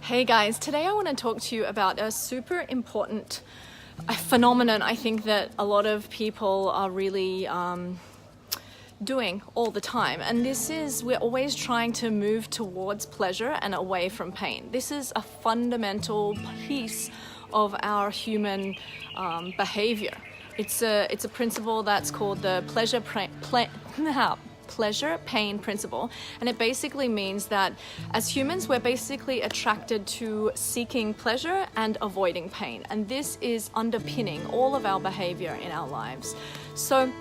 Hey guys, today I want to talk to you about a super important phenomenon I think that a lot of people are really doing all the time, and this is we're always trying to move towards pleasure and away from pain. This is a fundamental piece of our human behavior. It's a principle that's called the pleasure-pain principle, and it basically means that as humans we're basically attracted to seeking pleasure and avoiding pain, and this is underpinning all of our behavior in our lives. So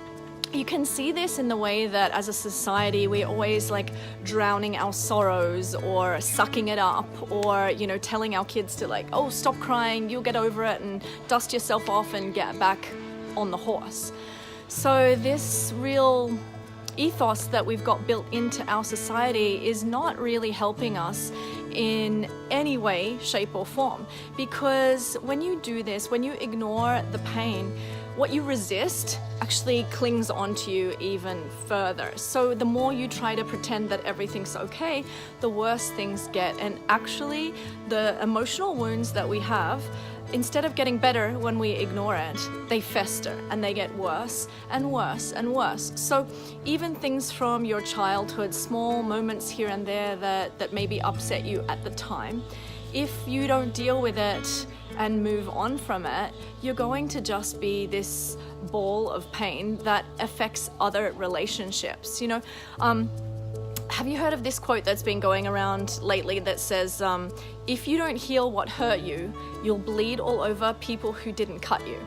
you can see this in the way that as a society we're always like drowning our sorrows or sucking it up, or telling our kids to oh, stop crying, you'll get over it, and dust yourself off and get back on the horse. So this real ethos that we've got built into our society is not really helping us in any way, shape or form, because when you do this, when you ignore the pain, what you resist actually clings onto you even further. So the more you try to pretend that everything's okay, the worse things get, and actually the emotional wounds that we have, instead of getting better when we ignore it, they fester and they get worse and worse and worse. So even things from your childhood, small moments here and there that maybe upset you at the time, if you don't deal with it and move on from it, you're going to just be this ball of pain that affects other relationships. Have you heard of this quote that's been going around lately that says, if you don't heal what hurt you, you'll bleed all over people who didn't cut you?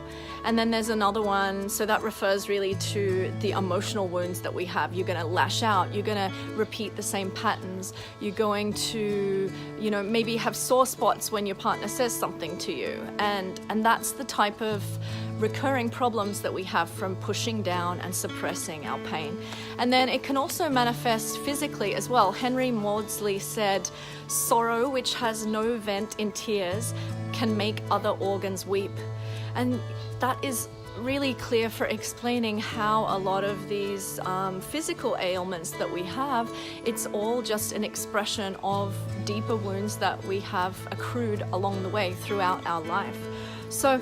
And then there's another one, so that refers really to the emotional wounds that we have. You're going to lash out, you're going to repeat the same patterns, you're going to, maybe have sore spots when your partner says something to you. And that's the type of recurring problems that we have from pushing down and suppressing our pain. And then it can also manifest physically as well. Henry Maudsley said, "Sorrow which has no vent in tears can make other organs weep." And that is really clear for explaining how a lot of these physical ailments that we have, it's all just an expression of deeper wounds that we have accrued along the way throughout our life. So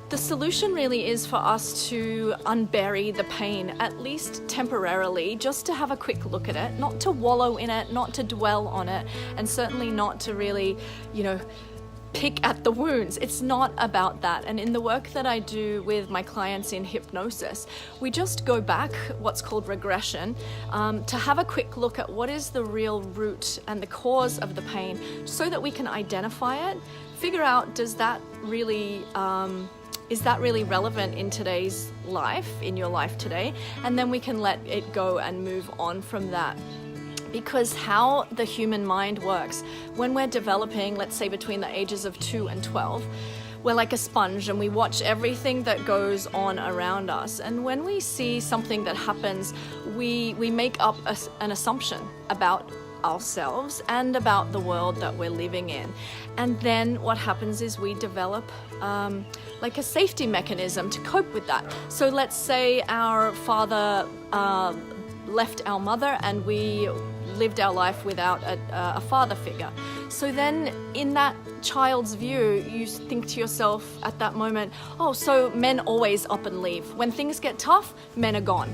the solution really is for us to unbury the pain, at least temporarily, just to have a quick look at it, not to wallow in it, not to dwell on it, and certainly not to really, pick at the wounds. It's not about that. And in the work that I do with my clients in hypnosis, we just go back, what's called regression, to have a quick look at what is the real root and the cause of the pain, so that we can identify it, figure out, is that really relevant in today's life, in your life today? And then we can let it go and move on from that. Because how the human mind works, when we're developing, let's say between the ages of 2 and 12, we're like a sponge and we watch everything that goes on around us. And when we see something that happens, we make up an assumption about ourselves and about the world that we're living in. And then what happens is we develop like a safety mechanism to cope with that. So let's say our father left our mother and we lived our life without a father figure. So then in that child's view, you think to yourself at that moment, oh, so men always up and leave. When things get tough, men are gone.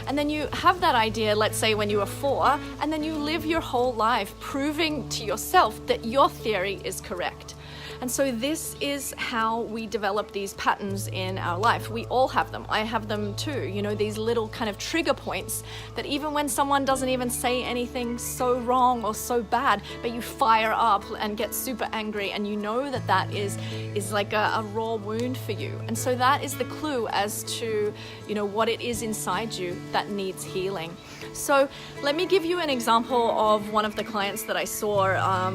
And then you have that idea, let's say when you were 4, and then you live your whole life proving to yourself that your theory is correct. And so this is how we develop these patterns in our life. We all have them. I have them too. These little kind of trigger points that even when someone doesn't even say anything so wrong or so bad, but you fire up and get super angry, and that is like a raw wound for you. And so that is the clue as to, what it is inside you that needs healing. So let me give you an example of one of the clients that I saw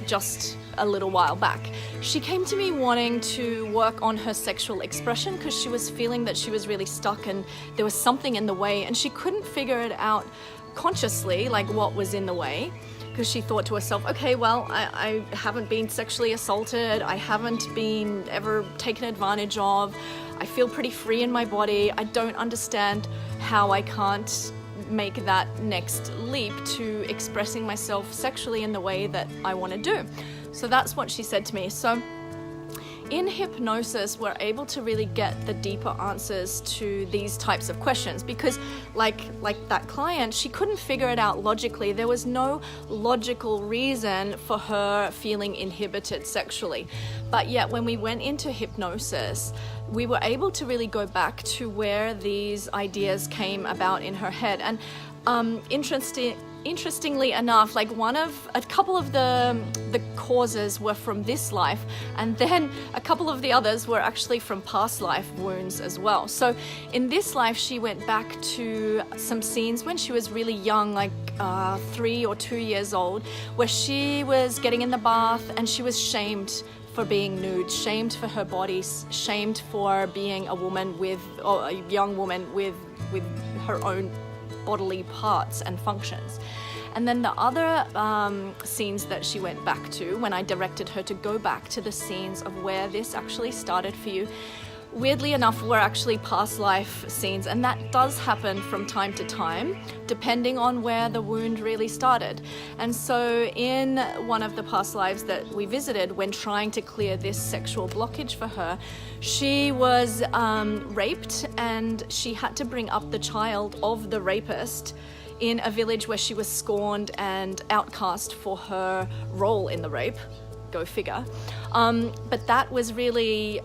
just a little while back. She came to me wanting to work on her sexual expression because she was feeling that she was really stuck and there was something in the way, and she couldn't figure it out consciously, like what was in the way, because she thought to herself, okay, well, I haven't been sexually assaulted, I haven't been ever taken advantage of, I feel pretty free in my body, I don't understand how I can't make that next leap to expressing myself sexually in the way that I want to do. So that's what she said to me. So in hypnosis, we're able to really get the deeper answers to these types of questions, because like that client, she couldn't figure it out logically. There was no logical reason for her feeling inhibited sexually. But yet when we went into hypnosis, we were able to really go back to where these ideas came about in her head. And interestingly enough, like a couple of the causes were from this life, and then a couple of the others were actually from past life wounds as well. So in this life, she went back to some scenes when she was really young, like 3 or 2 years old, where she was getting in the bath and she was shamed for being nude, shamed for her body, shamed for being a woman or a young woman with her own bodily parts and functions. And then the other scenes that she went back to, when I directed her to go back to the scenes of where this actually started for you, weirdly enough, were actually past life scenes. And that does happen from time to time, depending on where the wound really started. And so in one of the past lives that we visited, when trying to clear this sexual blockage for her, she was raped, and she had to bring up the child of the rapist in a village where she was scorned and outcast for her role in the rape. Go figure. But that was really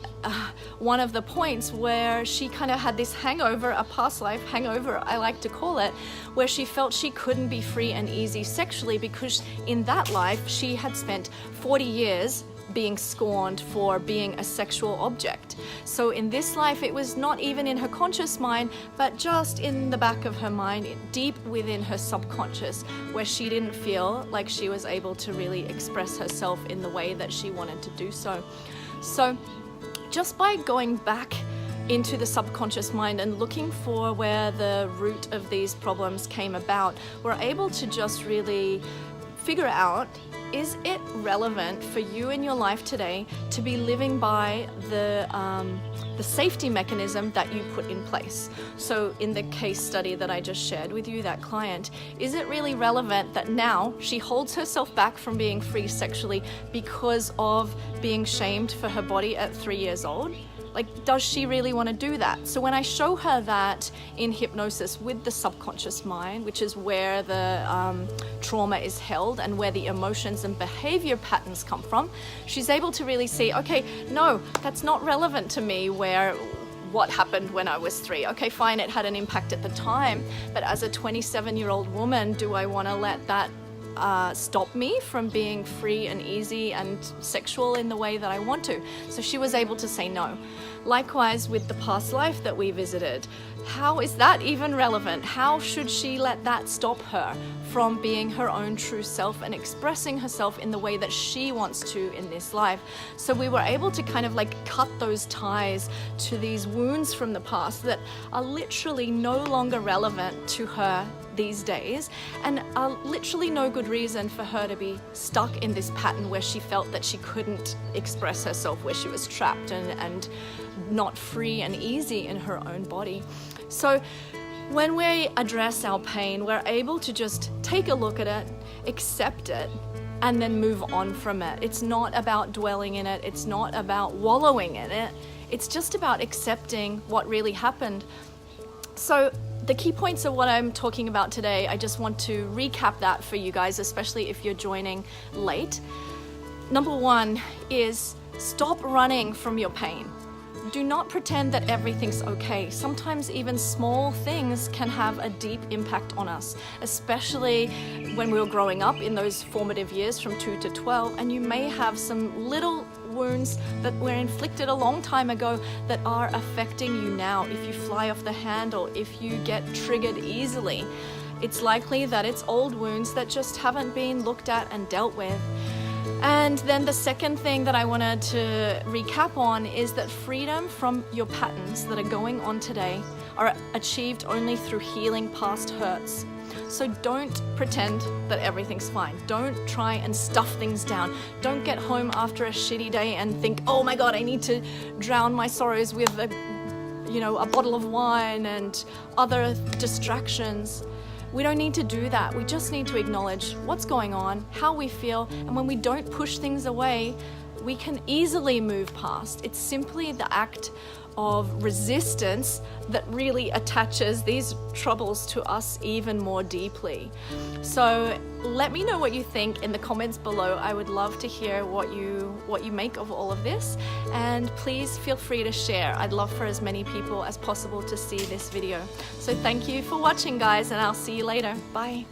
one of the points where she kind of had this hangover, a past life hangover, I like to call it, where she felt she couldn't be free and easy sexually, because in that life she had spent 40 years being scorned for being a sexual object. So in this life, it was not even in her conscious mind, but just in the back of her mind, deep within her subconscious, where she didn't feel like she was able to really express herself in the way that she wanted to do so. So just by going back into the subconscious mind and looking for where the root of these problems came about, we're able to just really figure out, is it relevant for you in your life today to be living by the safety mechanism that you put in place? So in the case study that I just shared with you, that client, is it really relevant that now she holds herself back from being free sexually because of being shamed for her body at 3 years old? Like, does she really want to do that? So when I show her that in hypnosis with the subconscious mind, which is where the trauma is held and where the emotions and behavior patterns come from, she's able to really see, okay, no, that's not relevant to me what happened when I was 3. Okay, fine, it had an impact at the time, but as a 27-year-old woman, do I want to let that stop me from being free and easy and sexual in the way that I want to? So she was able to say no. Likewise with the past life that we visited, how is that even relevant? How should she let that stop her from being her own true self and expressing herself in the way that she wants to in this life? So we were able to kind of like cut those ties to these wounds from the past that are literally no longer relevant to her these days, and are literally no good reason for her to be stuck in this pattern where she felt that she couldn't express herself, where she was trapped and not free and easy in her own body. So when we address our pain, we're able to just take a look at it, accept it, and then move on from it. It's not about dwelling in it. It's not about wallowing in it. It's just about accepting what really happened. So the key points of what I'm talking about today, I just want to recap that for you guys, especially if you're joining late. Number 1 is stop running from your pain. Do not pretend that everything's okay. Sometimes even small things can have a deep impact on us, especially when we were growing up in those formative years from 2 to 12, and you may have some little wounds that were inflicted a long time ago that are affecting you now. If you fly off the handle, if you get triggered easily, it's likely that it's old wounds that just haven't been looked at and dealt with. And then the second thing that I wanted to recap on is that freedom from your patterns that are going on today are achieved only through healing past hurts. So don't pretend that everything's fine. Don't try and stuff things down. Don't get home after a shitty day and think, oh my God, I need to drown my sorrows with a bottle of wine and other distractions. We don't need to do that. We just need to acknowledge what's going on, how we feel, and when we don't push things away, we can easily move past. It's simply the act of resistance that really attaches these troubles to us even more deeply. So let me know what you think in the comments below. I would love to hear what you make of all of this, and please feel free to share. I'd love for as many people as possible to see this video. So thank you for watching, guys, and I'll see you later. Bye.